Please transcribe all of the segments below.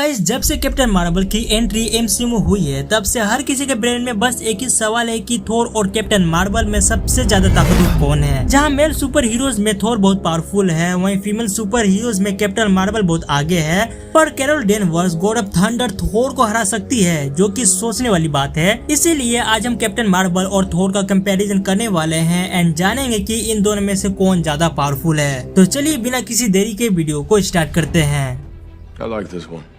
Guys, जब से captain Marvel की एंट्री एमसीयू में हुई है तब से हर किसी के ब्रेन में बस एक ही सवाल है कि थोर और कैप्टन मार्वल में सबसे ज्यादा ताकतवर कौन है। जहां मेल सुपर हीरोज में थोर बहुत पावरफुल है, वहीं फीमेल सुपर हीरोज में कैप्टन मार्वल बहुत आगे है। पर Carol Danvers god of thunder Thor को हरा सकती है, जो कि सोचने वाली बात है। इसीलिए आज हम कैप्टन मार्वल और थोर का कंपैरिजन करने वाले हैं एंड जानेंगे कि इन दोनों में से कौन ज्यादा पावरफुल है। तो चलिए बिना किसी देरी के वीडियो को स्टार्ट करते हैं। I like this one.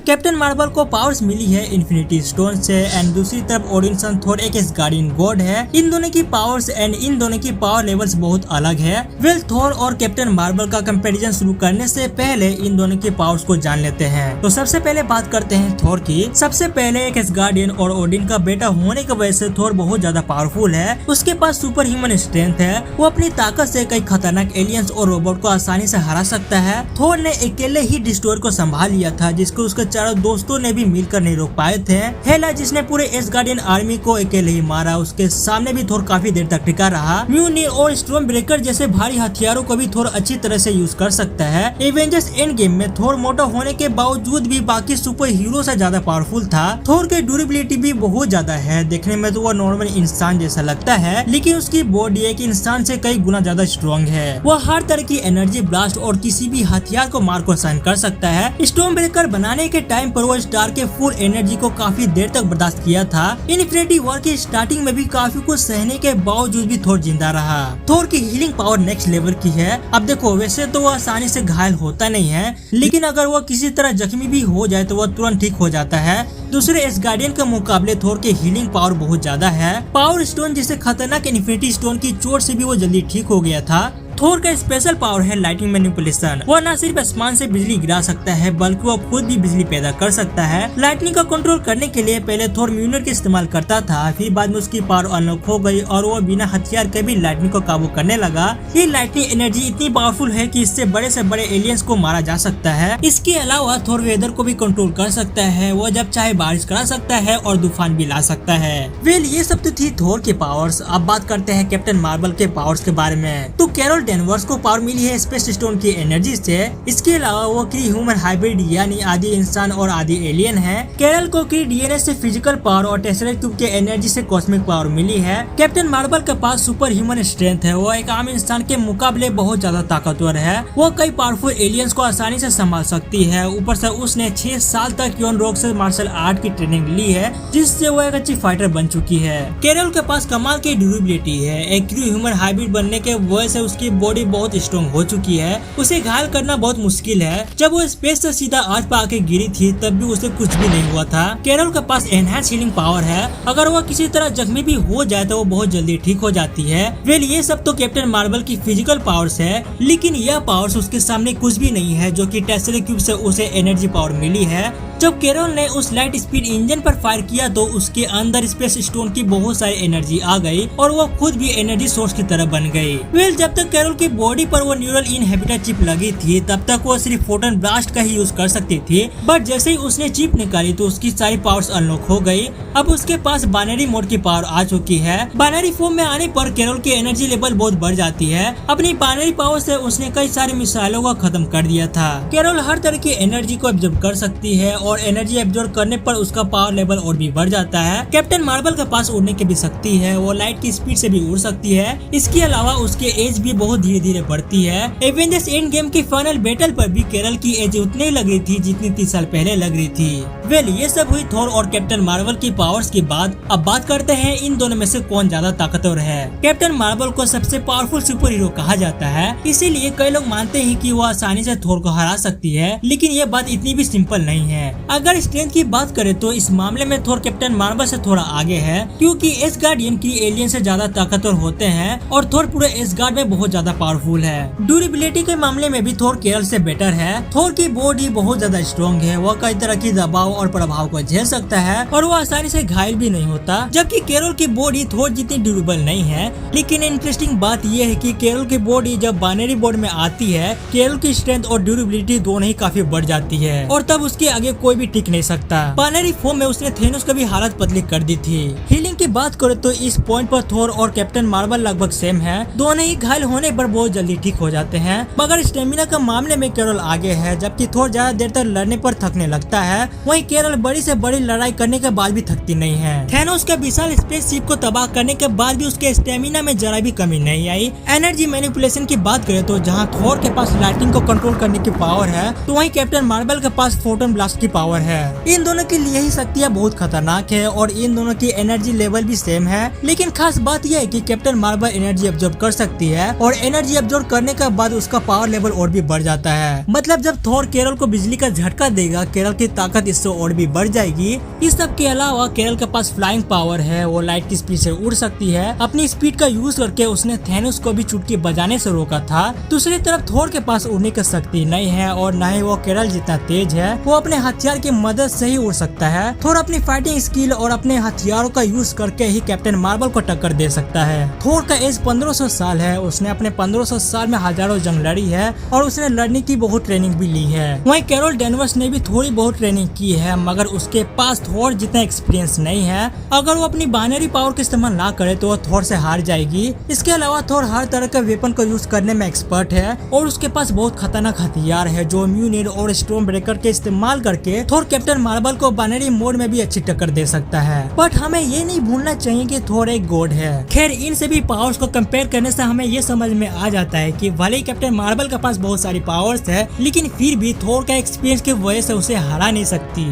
Captain Marvel को पावर्स मिली है इन्फिनिटी स्टोन से एंड दूसरी तरफ ओडिन थोर एक गार्डियन गॉड है। इन दोनों की पावर्स एंड इन दोनों की पावर लेवल्स बहुत अलग है। वेल, थोर और कैप्टन मार्वल का कंपैरिजन शुरू करने से पहले इन दोनों की पावर्स को जान लेते हैं। तो सबसे पहले बात करते हैं थोर की। सबसे पहले एक गार्डियन और ओडिन का बेटा होने की वजह से थोर बहुत ज्यादा पावरफुल है। उसके पास सुपर ह्यूमन स्ट्रेंथ है। वो अपनी ताकत से कई खतरनाक एलियंस और रोबोट को आसानी से हरा सकता है। थोर ने अकेले ही डिस्ट्रॉयर को संभाल लिया था, जिसको उसके चारों दोस्तों ने भी मिलकर नहीं रोक पाए थे। हेला, जिसने पूरे एसगार्डियन आर्मी को अकेले ही मारा, उसके सामने भी थोर काफी देर तक टिका रहा। म्यूनिर और स्टॉर्म ब्रेकर जैसे भारी हथियारों को भी थोर अच्छी तरह से यूज कर सकता है। एवेंजर्स एंड गेम में थोर मोटा होने के बावजूद भी बाकी सुपर हीरो से ज्यादा पावरफुल था। थोर की ड्यूरेबिलिटी भी बहुत ज्यादा है। देखने में तो वो नॉर्मल इंसान जैसा लगता है, लेकिन उसकी बॉडी एक इंसान से कई गुना ज्यादा स्ट्रॉन्ग है। वो हर तरह की एनर्जी ब्लास्ट और किसी भी हथियार को मार को सहन कर सकता है। स्टॉर्म ब्रेकर बनाने के टाइम पर वो स्टार के फुल एनर्जी को काफी देर तक बर्दाश्त किया था। इन्फिनिटी वॉर की स्टार्टिंग में भी काफी कुछ सहने के बावजूद भी थोर जिंदा रहा। थोर की हीलिंग पावर नेक्स्ट लेवल की है। अब देखो, वैसे तो वो आसानी से घायल होता नहीं है, लेकिन अगर वो किसी तरह जख्मी भी हो जाए तो वो तुरंत ठीक हो जाता है। दूसरे एसगार्डियन के मुकाबले थोर की हीलिंग पावर बहुत ज्यादा है। पावर स्टोन जैसे खतरनाक इन्फिनिटी स्टोन की चोट से भी वो जल्दी ठीक हो गया था। थोर का स्पेशल पावर है लाइटिंग मैनिपुलेशन। वो न सिर्फ आसमान से बिजली गिरा सकता है, बल्कि वो खुद भी बिजली पैदा कर सकता है। लाइटनिंग का कंट्रोल करने के लिए पहले थोर म्यूनिर का इस्तेमाल करता था, फिर बाद में उसकी पावर अनलॉक हो गई और वो बिना हथियार के भी लाइटनिंग को काबू करने लगा। ये लाइटनिंग एनर्जी इतनी पावरफुल है कि इससे बड़े से बड़े एलियंस को मारा जा सकता है। इसके अलावा थोर वेदर को भी कंट्रोल कर सकता है। वो जब चाहे बारिश करा सकता है और तूफान भी ला सकता है। वेल, ये सब तो थी थोर के पावर्स। अब बात करते हैं कैप्टन मार्वल के पावर्स के बारे में। तो कैरल डेनवर्स को पावर मिली है स्पेस स्टोन की एनर्जी से। इसके अलावा वो क्री ह्यूमन हाइब्रिड यानी आधी इंसान और आधी एलियन है। कैरल को क्री डीएनए से फिजिकल पावर और टेसरेट क्यूब के एनर्जी से कॉस्मिक पावर मिली है। कैप्टन मार्वल के पास सुपर ह्यूमन स्ट्रेंथ है। वो एक आम इंसान के मुकाबले बहुत ज्यादा ताकतवर है। वो कई पावरफुल एलियंस को आसानी से संभाल सकती है। ऊपर से उसने 6 साल तक योन रोग से मार्शल आर्ट की ट्रेनिंग ली है, जिससे वो एक अच्छी फाइटर बन चुकी है। कैरल के पास कमाल की ड्यूरेबिलिटी है। एक क्री ह्यूमन हाइब्रिड बनने के वजह से उसकी बॉडी बहुत स्ट्रॉन्ग हो चुकी है। उसे घायल करना बहुत मुश्किल है। जब वो स्पेस से सीधा अर्थ पर आके गिरी थी तब भी उसे कुछ भी नहीं हुआ था। कैरल के पास एनहांस हीलिंग पावर है। अगर वो किसी तरह जख्मी भी हो जाए तो वो बहुत जल्दी ठीक हो जाती है। वेल, ये सब तो कैप्टन मार्वल की फिजिकल पावर्स है, लेकिन यह पावर्स उसके सामने कुछ भी नहीं है, जो कि टेसरेट क्यूब से उसे एनर्जी पावर मिली है। जब कैरल ने उस लाइट स्पीड इंजन पर फायर किया तो उसके अंदर स्पेस स्टोन की बहुत सारी एनर्जी आ गई और वो खुद भी एनर्जी सोर्स की तरह बन गई। वेल, जब तक कैरल की बॉडी पर वो न्यूरल इनहिबिटर चिप लगी थी तब तक वो सिर्फ फोटोन ब्लास्ट का ही यूज कर सकती थी, बट जैसे ही उसने चिप निकाली तो उसकी सारी पावर्स अनलॉक हो गई। अब उसके पास बाइनरी मोड की पावर आ चुकी है। बाइनरी फॉर्म में आने पर कैरल की एनर्जी लेवल बहुत बढ़ जाती है। अपनी बाइनरी पावर से उसने कई सारी मिसाइलों को खत्म कर दिया था। कैरल हर तरह की एनर्जी को एब्जॉर्ब कर सकती है और एनर्जी एब्जॉर्ब करने पर उसका पावर लेवल और भी बढ़ जाता है। कैप्टन मार्वल के पास उड़ने की भी शक्ति है। वो लाइट की स्पीड से भी उड़ सकती है। इसके अलावा उसकी एज भी बहुत धीरे धीरे बढ़ती है। एवेंजर्स एंड गेम की फाइनल बैटल पर भी कैरल की एज उतनी लग रही थी जितनी 30 साल पहले लग रही थी। वेल, ये सब हुई थोर और कैप्टन मार्वल की पावर्स के बाद। अब बात करते हैं इन दोनों में से कौन ज्यादा ताकतवर है। कैप्टन मार्वल को सबसे पावरफुल सुपर हीरो कहा जाता है, इसीलिए कई लोग मानते हैं कि वो आसानी से थोर को हरा सकती है, लेकिन ये बात इतनी भी सिंपल नहीं है। अगर स्ट्रेंथ की बात करें तो इस मामले में थोर कैप्टन मार्वल से थोड़ा आगे है, क्योंकि एसगार्डियन की एलियन से ज्यादा ताकतवर होते हैं और थोर पूरे एसगार्ड में बहुत ज्यादा पावरफुल है। ड्यूरेबिलिटी के मामले में भी थोर कैरल से बेटर है। थोर की बॉडी बहुत ज्यादा स्ट्रॉन्ग है। वो कई तरह की दबाव और प्रभाव को झेल सकता है और वो आसानी से घायल भी नहीं होता, जबकि कैरल की बॉडी थोर जितनी ड्यूरेबल नहीं है। लेकिन इंटरेस्टिंग बात यह है कि कैरल की बॉडी जब बाइनरी बोर्ड में आती है, कैरल की स्ट्रेंथ और ड्यूरेबिलिटी दोनों ही काफी बढ़ जाती है और तब उसके आगे कोई भी टिक नहीं सकता। बाइनरी फॉर्म में उसने थेनोस की भी हालत पतली कर दी थी। हीलिंग की बात करें तो इस पॉइंट पर थोर और कैप्टन मार्वल लगभग सेम है। दोनों ही घायल होने पर बहुत जल्दी ठीक हो जाते हैं, मगर स्टेमिना का मामले में केरल आगे है। जबकि थोर ज्यादा देर तक लड़ने पर थकने लगता है, वहीं केरल बड़ी से बड़ी लड़ाई करने के बाद भी थकती नहीं है। थैनोस के विशाल स्पेसशिप को तबाह करने के बाद भी उसके स्टेमिना में जरा भी कमी नहीं आई। एनर्जी मैनिपुलेशन की बात करें तो जहाँ थोर के पास लाइटिंग को कंट्रोल करने की पावर है, तो वहीं कैप्टन मार्वल के पास फोटोन ब्लास्ट की पावर है। इन दोनों की यही शक्तियाँ बहुत खतरनाक है और इन दोनों की एनर्जी लेवल भी सेम है। लेकिन खास बात यह है कि कैप्टन मार्वल एनर्जी एब्जॉर्ब कर सकती है और एनर्जी एब्जॉर्ब करने के बाद उसका पावर लेवल और भी बढ़ जाता है। मतलब जब थोर केरल को बिजली का झटका देगा, केरल की ताकत इससे और भी बढ़ जाएगी। इस सब के अलावा केरल के पास फ्लाइंग पावर है, वो लाइट की स्पीड से उड़ सकती है। अपनी स्पीड का यूज करके उसने थैनोस को भी चुटकी बजाने से रोका था। दूसरी तरफ थोर के पास उड़ने की शक्ति नहीं है और न ही वो केरल जितना तेज है। वो अपने हथियार की मदद से ही उड़ सकता है। थोर अपनी फाइटिंग स्किल और अपने हथियारों का यूज करके ही कैप्टन मार्वल को टक्कर दे सकता है। थोर का एज 1500 साल है। उसने अपने 1500 साल में हजारों जंग लड़ी है और उसने लड़ने की बहुत ट्रेनिंग भी ली है। वहीं कैरोल डेनवर्स ने भी थोड़ी बहुत ट्रेनिंग की है, मगर उसके पास थोर जितना एक्सपीरियंस नहीं है। अगर वो अपनी बाइनरी पावर का इस्तेमाल ना करे तो वो थोर से हार जाएगी। इसके अलावा थोर हर तरह के वेपन को यूज करने में एक्सपर्ट है और उसके पास बहुत खतरनाक हथियार है जो म्यूनिड और स्टॉर्म ब्रेकर के इस्तेमाल करके थोर कैप्टन मार्वल को बाइनरी मोड में भी अच्छी टक्कर दे सकता है। बट हमें ये नहीं भूलना चाहिए कि थोर एक गॉड है। खैर, इन सभी पावर्स को कंपेयर करने से हमें ये समझ में आ जाता है कि भले ही कैप्टन मार्वल के पास बहुत सारी पावर्स है, लेकिन फिर भी थोर का एक्सपीरियंस की वजह से उसे हरा नहीं सकती।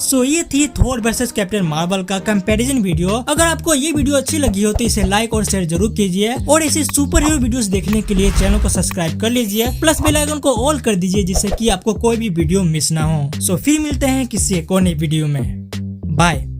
सो ये थी थोर वर्सेस कैप्टन मार्वल का कंपैरिजन वीडियो। अगर आपको ये वीडियो अच्छी लगी हो तो इसे लाइक और शेयर जरूर कीजिए और ऐसे सुपर हीरो वीडियोस देखने के लिए चैनल को सब्सक्राइब कर लीजिए, प्लस बेल आइकन को ऑल कर दीजिए जिससे कि आपको कोई भी वीडियो मिस ना हो। सो फिर मिलते हैं किसी एक और नई वीडियो में। बाय।